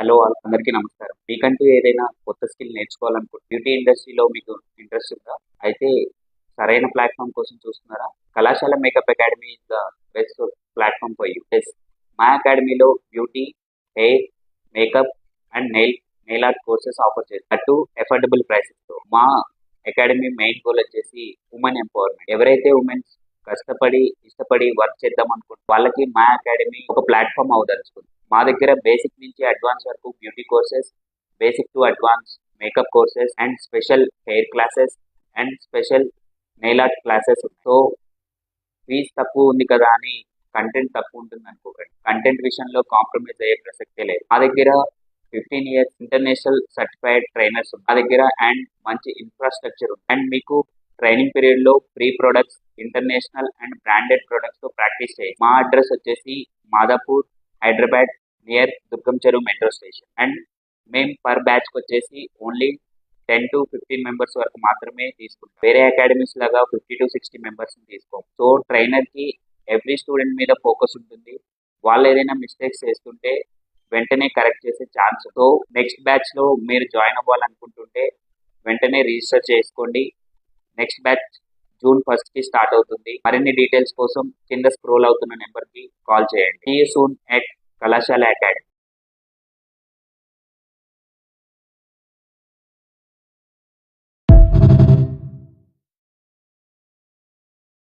Hello all అందరికీ నమస్కారం. మీకంటూ ఏదైనా కొత్త స్కిల్ బ్యూటీ ఇండస్ట్రీలో మీకు ఇంట్రెస్ట్ ఉందా? అయితే సరైన ప్లాట్‌ఫామ్ కోసం చూస్తున్నారా? కళాశాల makeup academy is the best platform for you. Yes. మా అకాడమీలో beauty, hair, makeup and nail art courses offer చేస్తాం. దట్ టూ అఫోర్డబుల్ ప్రైసెస్‌తో. మా అకాడమీ మెయిన్ గోల్ వచ్చేసి వుమెన్ ఎంపవర్‌మెంట్. ఎవరైతే వుమెన్స్ ఇష్టపడి వర్క్ చేద్దాం వాళ్ళకి మా అకాడమీ ఒక ప్లాట్‌ఫామ్ అవ్వదలుచుకుంది. మా దగ్గర బేసిక్ నుంచి అడ్వాన్స్ వరకు beauty courses, basic to advance makeup courses and special hair classes and special nail art classes. So fees తక్కువ ఉంది కదా అని కంటెంట్ తక్కువ ఉంటుంది అనుకోకండి. కంటెంట్ విషయంలో కాంప్రమైజ్ అయ్యే ప్రసక్తే లేదు. మా దగ్గర 15 ఇయర్స్ ఇంటర్నేషనల్ సర్టిఫైడ్ ట్రైనర్స్ మా దగ్గర అండ్ మంచి ఇన్ఫ్రాస్ట్రక్చర్ ఉంది. అండ్ మీకు ట్రైనింగ్ పీరియడ్ లో free products, international and branded products తో ప్రాక్టీస్ చేయండి. మా అడ్రస్ వచ్చేసి మాదాపూర్, హైదరాబాద్, నియర్ దుర్గం చెరువు మెట్రో స్టేషన్. అండ్ మేము పర్ బ్యాచ్ కి వచ్చేసి ఓన్లీ 10 to 15 మెంబర్స్ వరకు మాత్రమే తీసుకుంటాం. వేరే అకాడమీస్ లాగా 50 to 60 మెంబర్స్ తీసుకోం. సో ట్రైనర్ కి ఎవ్రీ స్టూడెంట్ మీద ఫోకస్ ఉంటుంది. వాళ్ళు ఏదైనా మిస్టేక్స్ చేస్తుంటే వెంటనే కరెక్ట్ చేసే ఛాన్స్. సో నెక్స్ట్ బ్యాచ్ లో మీరు జాయిన్ అవ్వాలనుకుంటుంటే వెంటనే రిజిస్టర్ చేసుకోండి. నెక్స్ట్ బ్యాచ్ జూన్ 1st కి స్టార్ట్ అవుతుంది. మరిన్ని డీటెయిల్స్ కోసం కింద స్క్రోల్ అవుతున్న నెంబర్ కి కాల్ చేయండి. See you soon at కళాశాల అకాడమీ.